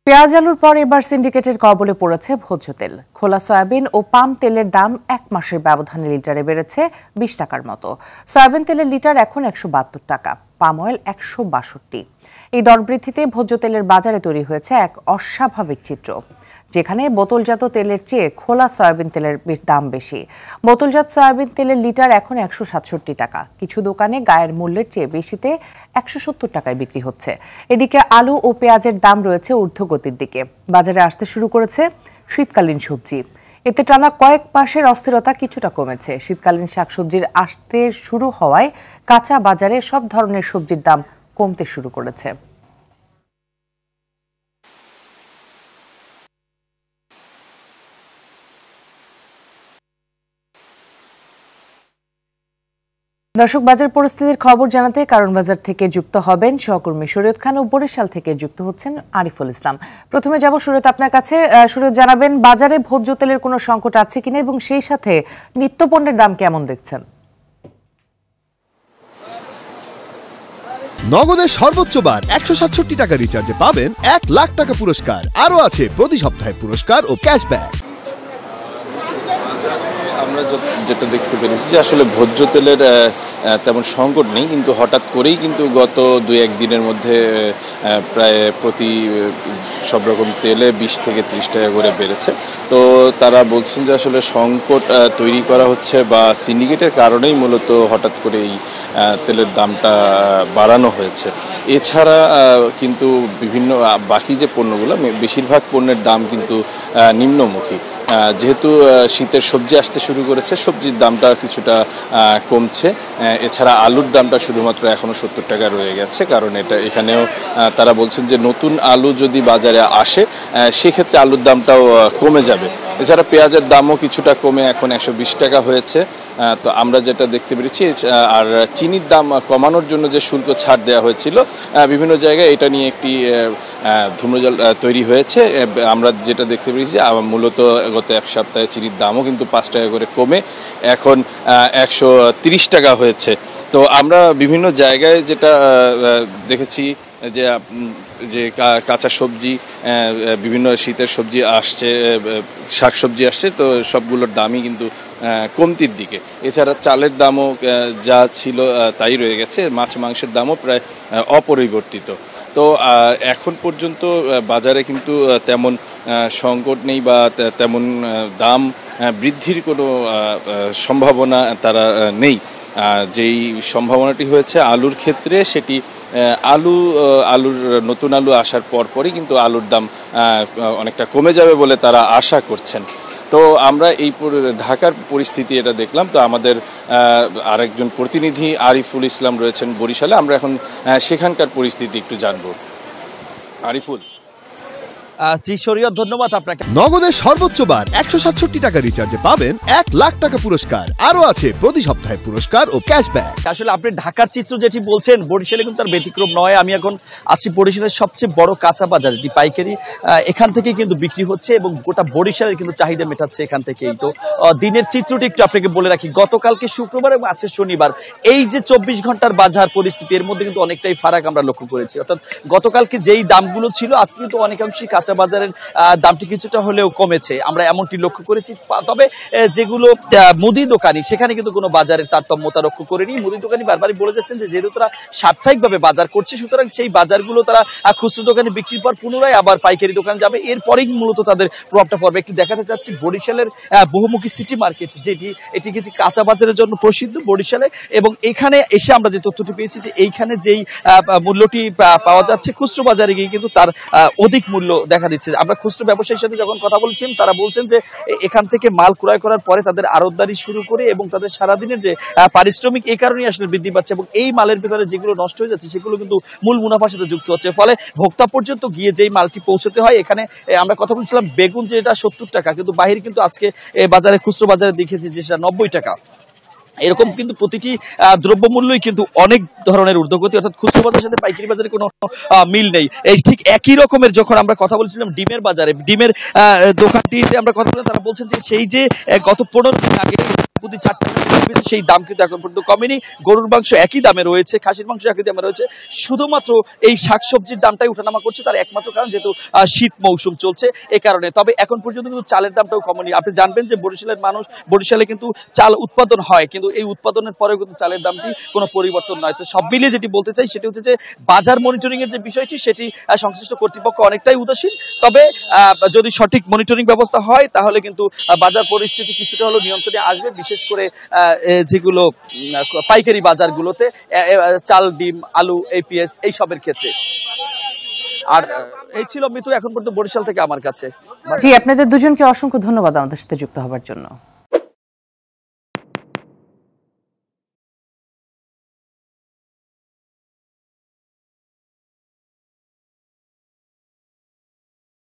পেঁয়াজ আলুর পর এবার সিন্ডিকেটের কবলে পড়েছে ভোজ্য তেল। খোলা সয়াবিন ও পাম তেলের দাম এক মাসের ব্যবধানে লিটারে বেড়েছে ২০ টাকার মতো। সয়াবিন তেলের লিটার এখন ১৭২ টাকা, পাম অয়েল ১৬২। এই দর বৃদ্ধিতে ভোজ্য তেলের বাজারে তৈরি হয়েছে এক অস্বাভাবিক চিত্র, যেখানে বোতলজাত তেলের চেয়ে খোলা সয়াবিন তেলের দাম বেশি। বোতলজাত সয়াবিন তেলের লিটার এখন ১৬৭ টাকা, কিছু দোকানে গায়ের মূল্যের চেয়ে বেশিতে ১৭০ টাকায় বিক্রি হচ্ছে। এদিকে আলু ও পেঁয়াজের দাম রয়েছে ঊর্ধ্বগতির দিকে। বাজারে আসতে শুরু করেছে শীতকালীন সবজি। এতে টানা কয়েক মাসের অস্থিরতা কিছুটা কমেছে। শীতকালীন শাকসবজির আসতে শুরু হওয়ায় কাঁচা বাজারে সব ধরনের সবজির দাম কমতে শুরু করেছে। দর্শক, বাজার পরিস্থিতির খবর জানাতে কারণ বাজার থেকে যুক্ত হবেন সহকর্মী শরীয়ত খান ও বরিশাল থেকে যুক্ত হচ্ছেন আরিফুল ইসলাম। প্রথমে যাব শরীয়ত আপনার কাছে। শরীয়ত, জানাবেন বাজারে ভোজ্য তেলের কোনো সংকট আছে কিনা এবং সেই সাথে নিত্যপণ্যের দাম কেমন দেখছেন? নগদের সর্বোচ্চ বার ১৬৭ টাকা রিচার্জে পাবেন ১ লাখ টাকা পুরস্কার। আরও আছে প্রতি সপ্তাহে পুরস্কার ও ক্যাশব্যাক। আমরা যেটা দেখতে পেরেছি যে আসলে ভোজ্য তেলের তেমন সংকট নেই, কিন্তু হঠাৎ করেই কিন্তু গত ২-১ দিনের মধ্যে প্রায় প্রতি সব রকম তেলে ২০ থেকে ৩০ টাকা করে বেড়েছে। তো তারা বলছেন যে আসলে সংকট তৈরি করা হচ্ছে বা সিন্ডিকেটের কারণেই মূলত হঠাৎ করে এই তেলের দামটা বাড়ানো হয়েছে। এছাড়া কিন্তু বিভিন্ন বাকি যে পণ্যগুলো, বেশিরভাগ পণ্যের দাম কিন্তু নিম্নমুখী। যেহেতু শীতের সবজি আসতে শুরু করেছে, সবজির দামটা কিছুটা কমছে। এছাড়া আলুর দামটা শুধুমাত্র এখনও ৭০ টাকা রয়ে গেছে, কারণ এখানেও তারা বলছেন যে নতুন আলু যদি বাজারে আসে সেক্ষেত্রে আলুর দামটাও কমে যাবে। এছাড়া পেঁয়াজের দামও কিছুটা কমে এখন ১২০ টাকা হয়েছে। তো আমরা যেটা দেখতে পেরেছি, আর চিনির দাম কমানোর জন্য যে শুল্ক ছাড় দেওয়া হয়েছিল বিভিন্ন জায়গায়, এটা নিয়ে একটি ধূম্রজাল তৈরি হয়েছে। আমরা যেটা দেখতে পেরেছি মূলত গত এক সপ্তাহে চিনির দামও কিন্তু ৫ টাকা করে কমে এখন ১৩০ টাকা হয়েছে। তো আমরা বিভিন্ন জায়গায় যেটা দেখেছি যে কাঁচা সবজি, বিভিন্ন শীতের সবজি আসছে, শাকসবজি আসছে, তো সবগুলোর দামই কিন্তু কমতির দিকে। এছাড়া চালের দামও যা ছিল তাই রয়ে গেছে, মাছ মাংসের দামও প্রায় অপরিবর্তিত। তো এখন পর্যন্ত বাজারে কিন্তু তেমন সংকট নেই বা তেমন দাম বৃদ্ধির কোনো সম্ভাবনা তারা নেই। যেই সম্ভাবনাটি হয়েছে আলুর ক্ষেত্রে, সেটি আলুর নতুন আলু আসার পরই কিন্তু আলুর দাম অনেকটা কমে যাবে বলে তারা আশা করছেন। তো আমরা এই ঢাকার পরিস্থিতি এটা দেখলাম। তো আমাদের আরেকজন প্রতিনিধি আরিফুল ইসলাম রয়েছেন বরিশালে, আমরা এখন সেখানকার পরিস্থিতি একটু জানবো। আরিফুল। জি শরীয়ত, ধন্যবাদ আপনাকে। নগদের সর্বোচ্চ বার ১৬৭ টাকা রিচার্জে পাবেন ১ লাখ টাকা পুরস্কার। আরও আছে প্রতি সপ্তাহে পুরস্কার ও ক্যাশব্যাক। আসলে আপনি ঢাকার চিত্র যেটি বলছেন, বরিশালে কিন্তু তার ব্যতিক্রম নয়। আমি এখন আছি বরিশালের সবচেয়ে বড় কাঁচা বাজার, যেটি পাইকারি, এখান থেকে কিন্তু বিক্রি হচ্ছে এবং গোটা বরিশালের কিন্তু চাহিদা মেটাচ্ছে এখান থেকেই। তো দিনের চিত্রটি একটু আপনাকে বলে রাখি, গতকালকে শুক্রবার এবং আজকে শনিবার, এই যে ২৪ ঘন্টার বাজার পরিস্থিতি, এর মধ্যে কিন্তু অনেকটাই ফারাক আমরা লক্ষ্য করেছি। অর্থাৎ গতকালকে যেই দামগুলো ছিল, আজকে কিন্তু অনেকাংশই কাঁচা বাজারের দামটি কিছুটা হলেও কমেছে, আমরা এমনটি লক্ষ্য করেছি। তবে যেগুলো মুদি দোকানি, সেখানে কিন্তু কোনো বাজারের তারতম্যতা লক্ষ্য করেনি। মুদি দোকানি বারবারই বলে যাচ্ছেন যে যেহেতু তারা সাপ্তাহিকভাবে বাজার করছে, সুতরাং সেই বাজারগুলো তারা খুচরো দোকানে বিক্রির পর পুনরায় আবার পাইকারি দোকানে যাবে, এরপরেই মূলত তাদের প্রভাবটা পড়বে। একটু দেখাতে চাচ্ছি বরিশালের বহুমুখী সিটি মার্কেট, এটি কিছু কাঁচা বাজারের জন্য প্রসিদ্ধ বরিশালে, এবং এখানে এসে আমরা যে তথ্যটি পেয়েছি যে এইখানে যেই মূল্যটি পাওয়া যাচ্ছে, খুচরো বাজারে গিয়ে কিন্তু তার অধিক মূল্য দেখা দিচ্ছে। আমরা খুচরো ব্যবসায়ীর সাথে যখন কথা বলছিলাম, তারা বলছেন যে এখান থেকে মাল ক্রয় করার পরে তাদের আড়তদারি শুরু করে এবং তাদের সারাদিনের যে পারিশ্রমিক, এই কারণেই আসলে বৃদ্ধি পাচ্ছে, এবং এই মালের ভিতরে যেগুলো নষ্ট হয়ে যাচ্ছে সেগুলো কিন্তু মূল মুনাফার সাথে যুক্ত হচ্ছে। ফলে ভোক্তা পর্যন্ত গিয়ে যেই মালটি পৌঁছতে হয়, এখানে আমরা কথা বলছিলাম বেগুন যেটা ৭০ টাকা, কিন্তু বাহির কিন্তু আজকে বাজারে, খুচরো বাজারে দেখেছি যে সেটা ৯০ টাকা। এরকম কিন্তু প্রতিটি দ্রব্যমূল্যই কিন্তু অনেক ধরনের ঊর্ধ্বগতি, অর্থাৎ খুচরো বাজারের সাথে পাইকারি বাজারে কোনো মিল নেই। এই ঠিক একই রকমের যখন আমরা কথা বলছিলাম ডিমের বাজারে, ডিমের দোকানটিতে আমরা কথা বললাম, তারা বলছেন যে সেই যে গত ১৫ দিন আগে প্রতি 4 টাকা বেশি, সেই দাম কিন্তু এখন পর্যন্ত কমেনি। গরুর মাংস একই দামে রয়েছে, খাসির মাংস একই দামে রয়েছে, শুধুমাত্র এই শাকসবজির দামটাই ওঠানামা করছে, তার একমাত্র কারণ যেহেতু শীত মৌসুম চলছে এই কারণে। তবে এখন পর্যন্ত কিন্তু চালের দামটাও কমেনি। আপনি জানবেন যে বরিশালের মানুষ, বরিশালে কিন্তু চাল উৎপাদন হয়, কিন্তু এই উৎপাদনের পরেও কিন্তু চালের দামটি কোনো পরিবর্তন নয়। তো সব মিলিয়ে যেটি বলতে চাই সেটি হচ্ছে যে বাজার মনিটরিং এর যে বিষয়টি সেটি সংশ্লিষ্ট কর্তৃপক্ষ অনেকটাই উদাসীন। তবে যদি সঠিক মনিটরিং ব্যবস্থা হয় তাহলে কিন্তু বাজার পরিস্থিতি কিছুটা হলেও নিয়ন্ত্রণে আসবে, বিশেষ করে যেগুলো পাইকারি বাজারগুলোতে চাল, ডিম, আলু, এপিএস এইসবের ক্ষেত্রে। আর এই ছিল মিতু এখন পর্যন্ত বরিশাল থেকে আমার কাছে। জি, আপনাদের দুজনকে অসংখ্য ধন্যবাদ আমাদের সাথে যুক্ত হবার জন্য।